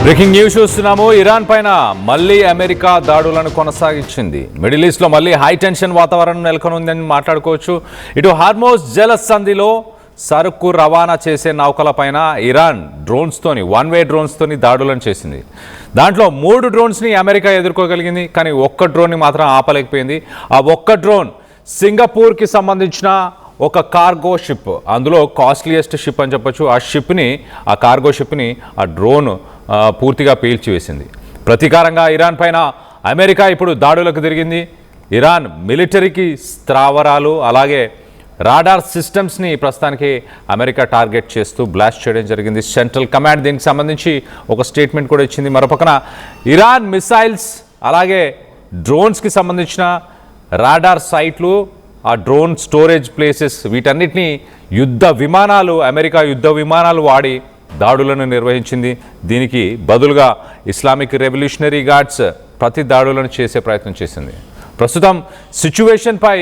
Breaking news చూస్తున్నాము. Iran పైన మళ్ళీ అమెరికా దాడులను కొనసాగించింది. మిడిల్ ఈస్ట్లో మళ్ళీ హై టెన్షన్ వాతావరణం నెలకొనుందని మాట్లాడుకోవచ్చు. ఇటు హార్మోజ్ జలసంధిలో సరుకు రవాణా చేసే నౌకలపైన ఇరాన్ డ్రోన్స్తోని వన్-వే డ్రోన్స్తోని దాడులను చేసింది. దాంట్లో 3 డ్రోన్స్ని అమెరికా ఎదుర్కోగలిగింది, కానీ ఒక్క డ్రోన్ని మాత్రం ఆపలేకపోయింది. ఆ ఒక్క డ్రోన్ సింగపూర్కి సంబంధించిన ఒక కార్గో షిప్, అందులో కాస్ట్లీయెస్ట్ షిప్ అని చెప్పొచ్చు. ఆ కార్గో షిప్ని ఆ డ్రోన్ పూర్తిగా పీల్చివేసింది. ప్రతీకారంగా ఇరాన్ పైన అమెరికా ఇప్పుడు దాడులకు తిరిగింది. ఇరాన్ మిలిటరీకి స్థావరాలు అలాగే రాడార్ సిస్టమ్స్ని ప్రస్తుతానికి అమెరికా టార్గెట్ చేస్తూ బ్లాస్ట్ చేయడం జరిగింది. సెంట్రల్ కమాండ్ దీనికి సంబంధించి ఒక స్టేట్మెంట్ కూడా ఇచ్చింది. మరోపక్కన ఇరాన్ మిసైల్స్ అలాగే డ్రోన్స్కి సంబంధించిన రాడార్ సైట్లు, ఆ డ్రోన్ స్టోరేజ్ ప్లేసెస్, వీటన్నిటినీ అమెరికా యుద్ధ విమానాలు వాడి దాడులను నిర్వహించింది. దీనికి బదులుగా ఇస్లామిక్ రెవల్యూషనరీ గార్డ్స్ ప్రతి దాడులను చేసే ప్రయత్నం చేసింది. ప్రస్తుతం సిచ్యువేషన్పై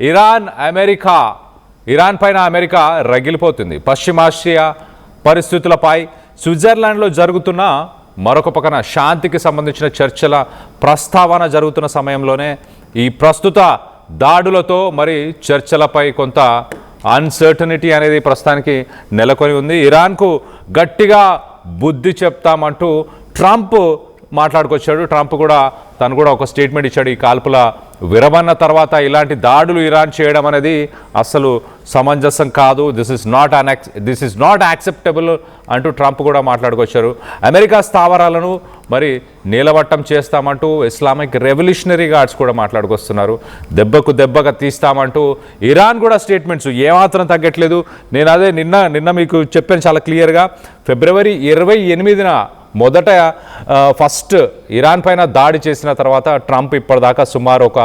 ఇరాన్ పైన అమెరికా రగిలిపోతుంది. పశ్చిమాసియా పరిస్థితులపై స్విట్జర్లాండ్లో జరుగుతున్న మరొక పక్కన శాంతికి సంబంధించిన చర్చల ప్రస్తావన జరుగుతున్న సమయంలోనే ఈ ప్రస్తుత దాడులతో మరి చర్చలపై కొంత అన్సర్టనిటీ అనేది ప్రస్తుతానికి నెలకొని ఉంది. ఇరాన్కు గట్టిగా బుద్ధి చెప్తామంటూ ట్రంప్ మాట్లాడుకొచ్చాడు. ట్రంప్ కూడా తను కూడా ఒక స్టేట్మెంట్ ఇచ్చాడు. ఈ కాల్పుల విరమణ తర్వాత ఇలాంటి దాడులు ఇరాన్ చేయడం అనేది అసలు సమంజసం కాదు, దిస్ ఇస్ నాట్ యాక్సెప్టబుల్ అంటూ ట్రంప్ కూడా మాట్లాడుకొచ్చారు. అమెరికా స్థావరాలను మరి నీలవట్టం చేస్తామంటూ ఇస్లామిక్ రెవల్యూషనరీ గార్డ్స్ కూడా మాట్లాడుకొస్తున్నారు. దెబ్బగా తీస్తామంటూ ఇరాన్ కూడా స్టేట్మెంట్స్ ఏమాత్రం తగ్గట్లేదు. నేను అదే నిన్న మీకు చెప్పాను చాలా క్లియర్గా. ఫిబ్రవరి 28న ఫస్ట్ ఇరాన్ పైన దాడి చేసిన తర్వాత ట్రంప్ ఇప్పటిదాకా సుమారు ఒక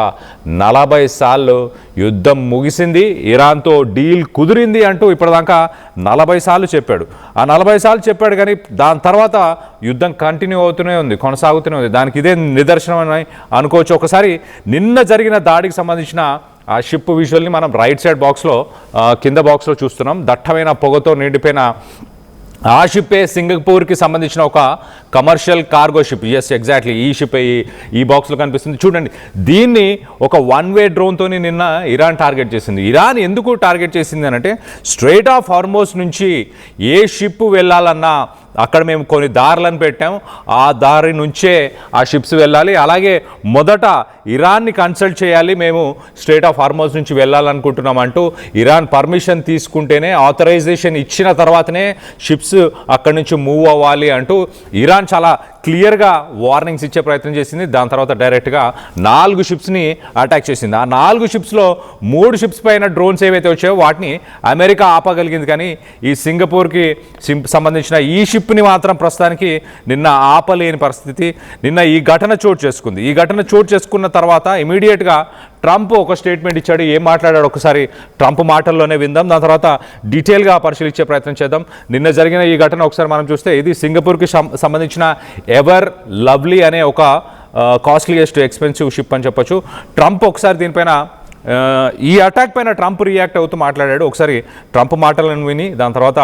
40 సార్లు యుద్ధం ముగిసింది, ఇరాన్తో డీల్ కుదిరింది అంటూ ఇప్పటిదాకా 40 సార్లు చెప్పాడు. ఆ 40 సార్లు చెప్పాడు, కానీ దాని తర్వాత యుద్ధం కంటిన్యూ అవుతూనే ఉంది, కొనసాగుతూనే ఉంది. దానికి ఇదే నిదర్శనం అని అనుకోవచ్చు. ఒకసారి నిన్న జరిగిన దాడికి సంబంధించిన ఆ షిప్ విజువల్ని మనం రైట్ సైడ్ కింద బాక్స్లో చూస్తున్నాం. దట్టమైన పొగతో నిండిపోయిన ఆ షిప్పే సింగపూర్కి సంబంధించిన ఒక commercial cargo ship. Yes, exactly ఈ షిప్ ఈ బాక్స్లో కనిపిస్తుంది చూడండి. దీన్ని ఒక వన్-వే డ్రోన్తో నిన్న ఇరాన్ టార్గెట్ చేసింది. ఇరాన్ ఎందుకు టార్గెట్ చేసింది అంటే, స్ట్రెయిట్ ఆఫ్ హార్మోజ్ నుంచి ఏ షిప్ వెళ్ళాలన్నా అక్కడ మేము కొన్ని దారులను పెట్టాం, ఆ దారి నుంచే ఆ షిప్స్ వెళ్ళాలి. అలాగే మొదట ఇరాన్ని కన్సల్ట్ చేయాలి, మేము స్ట్రెయిట్ ఆఫ్ హార్మోజ్ నుంచి వెళ్ళాలనుకుంటున్నాం అంటూ ఇరాన్ పర్మిషన్ తీసుకుంటేనే, ఆథరైజేషన్ ఇచ్చిన తర్వాతనే షిప్స్ అక్కడి నుంచి మూవ్ అవ్వాలి అంటూ ఇరాన్ చాలా క్లియర్గా వార్నింగ్స్ ఇచ్చే ప్రయత్నం చేసింది. దాని తర్వాత డైరెక్ట్గా 4 షిప్స్ని అటాక్ చేసింది. ఆ 4 షిప్స్లో 3 షిప్స్ పైన డ్రోన్స్ ఏవైతే వచ్చాయో వాటిని అమెరికా ఆపగలిగింది, కానీ ఈ సింగపూర్కి సంబంధించిన ఈ షిప్ని మాత్రం ప్రస్తుతానికి నిన్న ఆపలేని పరిస్థితి. నిన్న ఈ ఘటన చోటు చేసుకుంది. ఈ ఘటన చోటు చేసుకున్న తర్వాత ఇమీడియట్గా ట్రంప్ ఒక స్టేట్మెంట్ ఇచ్చాడు. ఏం మాట్లాడాడు ఒకసారి ట్రంప్ మాటల్లోనే విందాం, దాని తర్వాత డీటెయిల్గా పరిశీలించే ప్రయత్నం చేద్దాం. నిన్న జరిగిన ఈ ఘటన ఒకసారి మనం చూస్తే, ఇది సింగపూర్కి సంబంధించిన ఎవర్ లవ్లీ అనే ఒక కాస్ట్లీయెస్ట్ ఎక్స్పెన్సివ్ షిప్ అని చెప్పొచ్చు. ట్రంప్ ఒకసారి దీనిపైన ఈ అటాక్ పైన ట్రంప్ రియాక్ట్ అవుతూ మాట్లాడాడు. ఒకసారి ట్రంప్ మాటలను విని దాని తర్వాత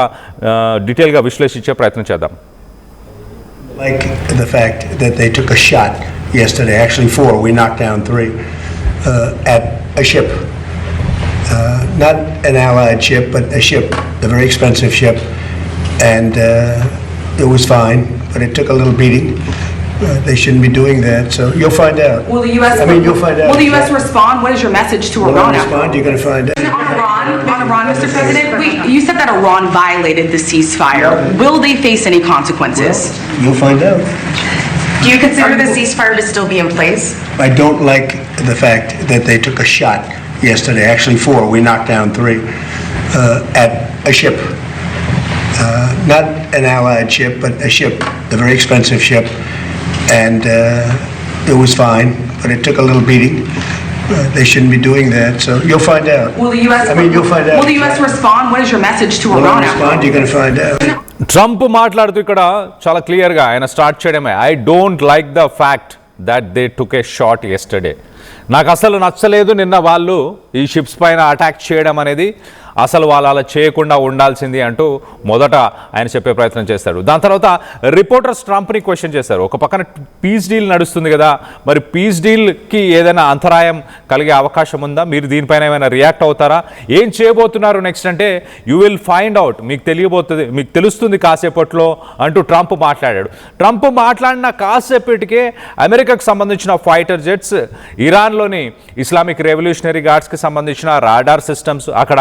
డీటెయిల్గా విశ్లేషించే ప్రయత్నం చేద్దాం. Like the fact that they took a shot yesterday, actually 4, we knocked down 3 at a ship, not an allied ship, but a ship, a very expensive ship, and it was fine, but it took a little beating. They shouldn't be doing that, so you'll find out. Will the U.S. You'll find out. Will the U.S. respond? What is your message to Iran? Respond, you're going to find out. On Iran, Mr. President, you said that Iran violated the ceasefire. Will they face any consequences? Well, you'll find out. Do you consider the ceasefire to still be in place? I don't like the fact that they took a shot yesterday, actually 4, we knocked down 3 at a ship, not an allied ship, but a ship, a very expensive ship, and it was fine, but it took a little beating. They shouldn't be doing that, so you'll find out. Will the U.S. you'll find out. Will the U.S. respond? What is your message to Iran? Respond, you're going to find out. Trump మాట్లాడుతూ ఇక్కడ చాలా క్లియర్గా ఆయన start చేయడమే, I don't like the fact that they took A shot yesterday. నాకు అసలు నచ్చలేదు నిన్న వాళ్ళు ఈ షిప్స్ పైన అటాక్ చేయడం అనేది. అసలు వాళ్ళు అలా చేయకుండా ఉండాల్సింది అంటూ మొదట ఆయన చెప్పే ప్రయత్నం చేస్తాడు. దాని తర్వాత రిపోర్టర్స్ ట్రంప్ని క్వశ్చన్ చేశారు. ఒక పక్కన పీస్ డీల్ నడుస్తుంది కదా, మరి పీస్ డీల్కి ఏదైనా అంతరాయం కలిగే అవకాశం ఉందా, మీరు దీనిపైన ఏమైనా రియాక్ట్ అవుతారా, ఏం చేయబోతున్నారు నెక్స్ట్ అంటే యూ విల్ ఫైండ్ అవుట్, మీకు తెలుస్తుంది కాసేపట్లో అంటూ ట్రంప్ మాట్లాడాడు. ట్రంప్ మాట్లాడిన కాసేపటికే అమెరికాకు సంబంధించిన ఫైటర్ జెట్స్, ఇరాన్లోని ఇస్లామిక్ రెవల్యూషనరీ గార్డ్స్కి సంబంధించిన రాడార్ సిస్టమ్స్, అక్కడ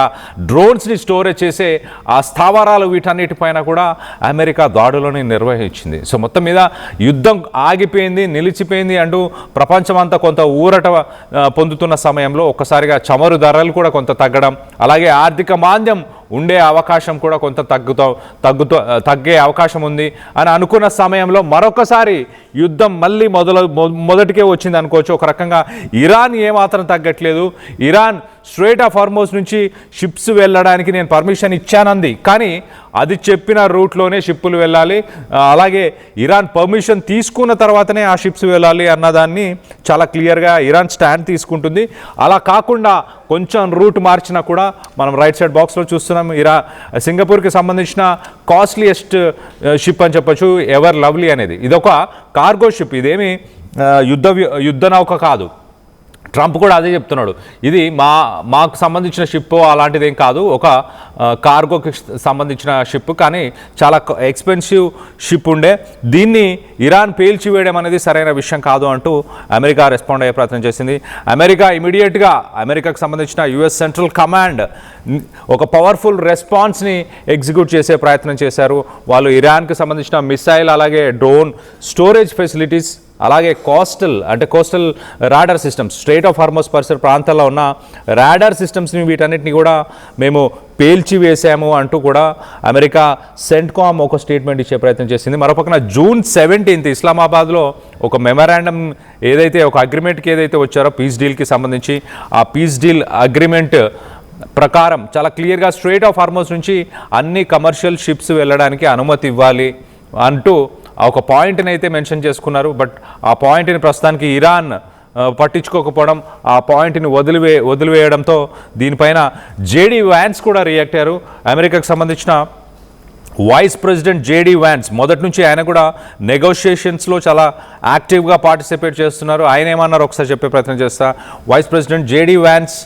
డ్రోన్స్ని స్టోరేజ్ చేసే ఆ స్థావరాలు, వీటన్నిటిపైన కూడా అమెరికా దాడులని నిర్వహించింది. సో మొత్తం మీద యుద్ధం ఆగిపోయింది, నిలిచిపోయింది అంటూ ప్రపంచమంతా కొంత ఊరట పొందుతున్న సమయంలో ఒక్కసారిగా చమురు ధరలు కూడా కొంత తగ్గడం, అలాగే ఆర్థిక మాంద్యం ఉండే అవకాశం కూడా కొంత తగ్గే అవకాశం ఉంది అని అనుకున్న సమయంలో మరొకసారి యుద్ధం మళ్ళీ మొదటికే వచ్చింది అనుకోవచ్చు. ఒక రకంగా ఇరాన్ ఏమాత్రం తగ్గట్లేదు. ఇరాన్ స్ట్రైట్ ఆఫ్ హార్మోజ్ నుంచి షిప్స్ వెళ్ళడానికి నేను పర్మిషన్ ఇచ్చానంది, కానీ అది చెప్పిన రూట్లోనే షిప్పులు వెళ్ళాలి, అలాగే ఇరాన్ పర్మిషన్ తీసుకున్న తర్వాతనే ఆ షిప్స్ వెళ్ళాలి అన్నదాన్ని చాలా క్లియర్గా ఇరాన్ స్టాండ్ తీసుకుంటుంది. అలా కాకుండా కొంచెం రూట్ మార్చినా కూడా మనం రైట్ సైడ్ బాక్స్లో చూస్తున్నాం. సింగపూర్కి సంబంధించిన కాస్ట్లీయెస్ట్ షిప్ అని చెప్పొచ్చు ఎవర్ లవ్లీ అనేది. ఇదొక కార్గో షిప్, ఇదేమి యుద్ధ నౌక కాదు. ట్రంప్ కూడా అదే చెప్తున్నాడు, ఇది మాకు సంబంధించిన షిప్ అలాంటిది ఏం కాదు, ఒక కార్గోకి సంబంధించిన షిప్, కానీ చాలా ఎక్స్పెన్సివ్ షిప్ ఉండే, దీన్ని ఇరాన్ పేల్చివేయడం అనేది సరైన విషయం కాదు అంటూ అమెరికా రెస్పాండ్ అయ్యే ప్రయత్నం చేసింది. అమెరికా ఇమీడియట్గా అమెరికాకు సంబంధించిన యుఎస్ సెంట్రల్ కమాండ్ ఒక పవర్ఫుల్ రెస్పాన్స్ని ఎగ్జిక్యూట్ చేసే ప్రయత్నం చేశారు. వాళ్ళు ఇరాన్కి సంబంధించిన మిసైల్, అలాగే డ్రోన్ స్టోరేజ్ ఫెసిలిటీస్, అలాగే coastal radar systems, straight of Hormuz పరిసర ప్రాంతాల్లో ఉన్న రాడార్ సిస్టమ్స్ని వీటన్నిటిని కూడా మేము పేల్చివేశాము అంటూ కూడా అమెరికా సెంట్కామ్ ఒక స్టేట్మెంట్ ఇచ్చే ప్రయత్నం చేసింది. మరోపక్కన జూన్ 17 ఇస్లామాబాద్లో ఒక మెమరాండం ఏదైతే ఒక అగ్రిమెంట్కి ఏదైతే వచ్చారో పీస్ డీల్కి సంబంధించి, ఆ పీస్ డీల్ అగ్రిమెంట్ ప్రకారం చాలా క్లియర్గా స్ట్రైట్ ఆఫ్ హార్మోజ్ నుంచి అన్ని కమర్షియల్ షిప్స్ వెళ్ళడానికి అనుమతి ఇవ్వాలి అంటూ ఒక పాయింట్ని అయితే మెన్షన్ చేసుకున్నారు. బట్ ఆ పాయింట్ని ప్రస్తుతానికి ఇరాన్ పట్టించుకోకపోవడం, ఆ పాయింట్ని వదిలివేయడంతో దీనిపైన జేడీ వ్యాన్స్ కూడా రియాక్ట్ అయ్యారు. అమెరికాకు సంబంధించిన వైస్ ప్రెసిడెంట్ జేడీ వ్యాన్స్ మొదటి నుంచి ఆయన కూడా నెగోషియేషన్స్లో చాలా యాక్టివ్గా పార్టిసిపేట్ చేస్తున్నారు. ఆయన ఏమన్నారు ఒకసారి చెప్పే ప్రయత్నం చేస్తా. Vice president JD Vance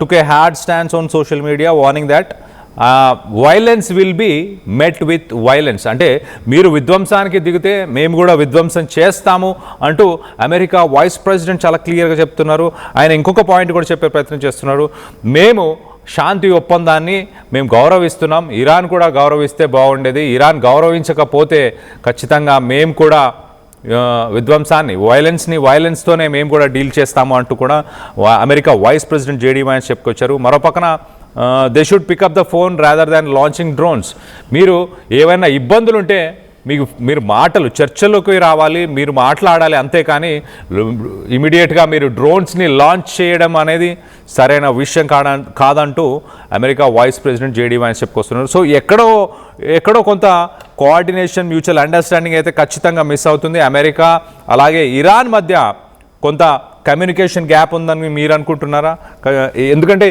took a hard stance on social media warning that violence will be met with violence, అంటే మీరు విధ్వంసానికి దిగితే మేము కూడా విధ్వంసం చేస్తాము అంటూ అమెరికా వైస్ ప్రెసిడెంట్ చాలా క్లియర్గా చెప్తున్నారు. ఆయన ఇంకొక పాయింట్ కూడా చెప్పే ప్రయత్నం చేస్తున్నారు, మేము శాంతి ఒప్పందాన్ని మేము గౌరవిస్తున్నాం, ఇరాన్ కూడా గౌరవిస్తే బాగుండేది, ఇరాన్ గౌరవించకపోతే ఖచ్చితంగా మేము కూడా వైలెన్స్తోనే మేము కూడా డీల్ చేస్తాము అంటూ కూడా America vice president JD Vance చెప్పుకొచ్చారు. మరోపక్కన they should pick up the phone rather than launching drones, మీరు ఏవైనా ఇబ్బందులుంటే మీరు చర్చలోకి రావాలి, మీరు మాట్లాడాలి, అంతేకాని ఇమీడియట్గా మీరు డ్రోన్స్ని లాంచ్ చేయడం అనేది సరైన విషయం కాదంటూ America vice president JD Vance చెప్పుకొస్తున్నారు. సో ఎక్కడో కొంత కోఆర్డినేషన్, మ్యూచువల్ అండర్స్టాండింగ్ అయితే ఖచ్చితంగా మిస్ అవుతుంది. అమెరికా అలాగే ఇరాన్ మధ్య కొంత కమ్యూనికేషన్ గ్యాప్ ఉందని మీరు అనుకుంటున్నారా? ఎందుకంటే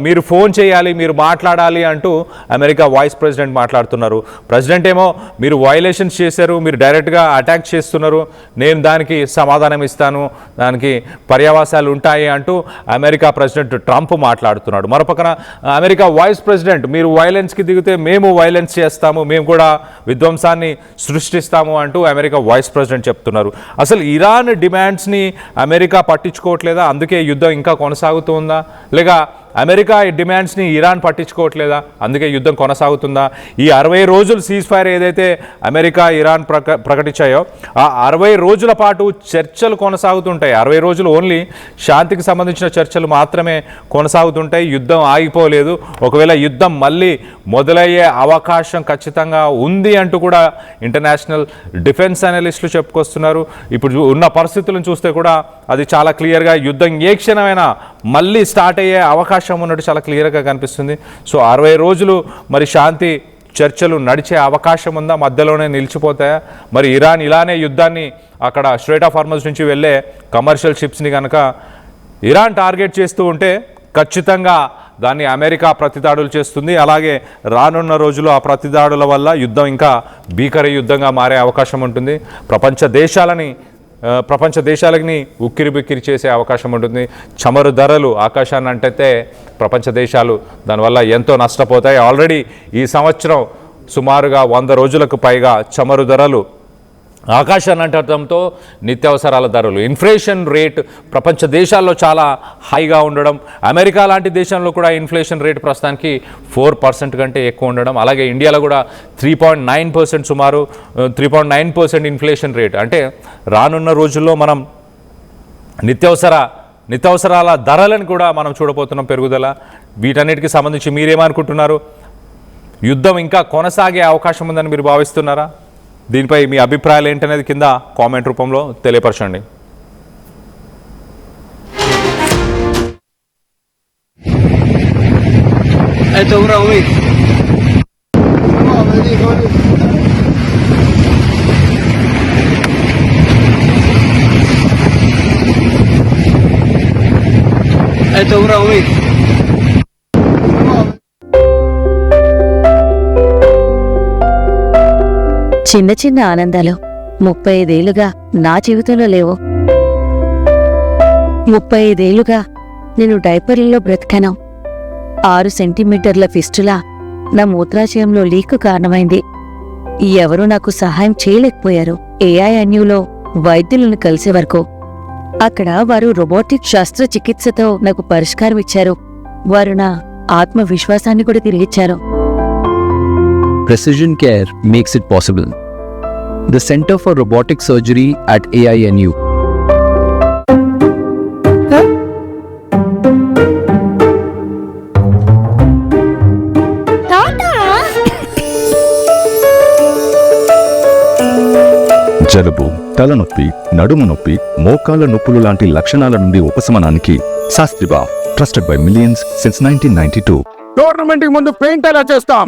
మీరు ఫోన్ చేయాలి, మీరు మాట్లాడాలి అంటూ అమెరికా వైస్ ప్రెసిడెంట్ మాట్లాడుతున్నారు. ప్రెసిడెంట్ ఏమో మీరు వైలేషన్స్ చేశారు, మీరు డైరెక్ట్గా అటాక్ చేస్తున్నారు, నేను దానికి సమాధానం ఇస్తాను, దానికి పర్యవసాలు ఉంటాయి అంటూ అమెరికా ప్రెసిడెంట్ ట్రంప్ మాట్లాడుతున్నాడు. మరోపక్కన అమెరికా వైస్ ప్రెసిడెంట్ మీరు వైలెన్స్కి దిగితే మేము వైలెన్స్ చేస్తాము, మేము కూడా విధ్వంసాన్ని సృష్టిస్తాము అంటూ అమెరికా వైస్ ప్రెసిడెంట్ చెప్తున్నారు. అసలు ఇరాన్ డిమాండ్స్ని అమెరికా పట్టించుకోవట్లేదా, అందుకే యుద్ధం ఇంకా కొనసాగుతుందా, లేక అమెరికా డిమాండ్స్ని ఇరాన్ పట్టించుకోవట్లేదా, అందుకే యుద్ధం కొనసాగుతుందా? ఈ 60 రోజులు సీజ్ ఫైర్ ఏదైతే అమెరికా ఇరాన్ ప్రకటించాయో ఆ 60 రోజుల పాటు చర్చలు కొనసాగుతుంటాయి. 60 రోజులు ఓన్లీ శాంతికి సంబంధించిన చర్చలు మాత్రమే కొనసాగుతుంటాయి, యుద్ధం ఆగిపోలేదు. ఒకవేళ యుద్ధం మళ్ళీ మొదలయ్యే అవకాశం ఖచ్చితంగా ఉంది అంటూ కూడా ఇంటర్నేషనల్ డిఫెన్స్ అనలిస్టులు చెప్పుకొస్తున్నారు. ఇప్పుడు ఉన్న పరిస్థితులను చూస్తే కూడా అది చాలా క్లియర్గా యుద్ధం ఏ క్షణమైనా మళ్ళీ స్టార్ట్ అయ్యే అవకాశం ఉన్నట్టు చాలా క్లియర్గా కనిపిస్తుంది. సో 60 రోజులు మరి శాంతి చర్చలు నడిచే అవకాశం ఉందా, మధ్యలోనే నిలిచిపోతాయా? మరి ఇరాన్ ఇలానే యుద్ధాన్ని అక్కడ స్ట్రైట్ ఆఫ్ హార్మోజ్ నుంచి వెళ్ళే కమర్షియల్ షిప్స్ని కనుక ఇరాన్ టార్గెట్ చేస్తూ ఉంటే ఖచ్చితంగా దాన్ని అమెరికా ప్రతిదాడులు చేస్తుంది. అలాగే రానున్న రోజుల్లో ఆ ప్రతిదాడుల వల్ల యుద్ధం ఇంకా భీకర యుద్ధంగా మారే అవకాశం ఉంటుంది. ప్రపంచ దేశాలని ఉక్కిరి బిక్కిరి చేసే అవకాశం ఉంటుంది. చమురు ధరలు ఆకాశాన్ని అంటైతే ప్రపంచ దేశాలు దానివల్ల ఎంతో నష్టపోతాయి. ఆల్రెడీ ఈ సంవత్సరం సుమారుగా 100 రోజులకు పైగా చమురు ధరలు ఆకాశాన్ని అంటడంతో నిత్యావసరాల ధరలు ఇన్ఫ్లేషన్ రేట్ ప్రపంచ దేశాల్లో చాలా హైగా ఉండడం, అమెరికా లాంటి దేశంలో కూడా ఇన్ఫ్లేషన్ రేట్ ప్రస్తుతానికి 4% కంటే ఎక్కువ ఉండడం, అలాగే ఇండియాలో కూడా 3.9% సుమారు 3.9% ఇన్ఫ్లేషన్ రేట్. అంటే రానున్న రోజుల్లో మనం నిత్యావసరాల ధరలను కూడా మనం చూడబోతున్నాం పెరుగుదల. వీటన్నిటికీ సంబంధించి మీరేమనుకుంటున్నారు? యుద్ధం ఇంకా కొనసాగే అవకాశం ఉందని మీరు భావిస్తున్నారా? దీనిపై మీ అభిప్రాయాలు ఏంటనేది కింద కామెంట్ రూపంలో తెలియపరచండి. చిన్న చిన్న ఆనందాలు 35 ఏళ్లుగా నా జీవితంలో లేవు. 35 ఏళ్లుగా నేను డైపర్లలో బ్రతికాను. 6 సెంటీమీటర్ల ఫిస్టులా నా మూత్రాశయంలో లీకు కారణమైంది. ఎవరూ నాకు సహాయం చేయలేకపోయారు. ఏఐఎన్యూలో వైద్యులను కలిసే వరకు. అక్కడ వారు రోబోటిక్ శస్త్రచికిత్సతో నాకు పరిష్కారం ఇచ్చారు. వారు నా ఆత్మవిశ్వాసాన్ని కూడా తిరిగిచ్చారు. Precision Care makes it possible. The Center for Robotic Surgery at AINU. జలుబు, తలనొప్పి, నడుము నొప్పి, మోకాళ్ల నొప్పులు లాంటి లక్షణాల నుండి ఉపశమనానికి శాస్త్రిబా, trusted by millions since 1992. Tournament కి ముందు పెయింట్ ఎలా చేస్తాం?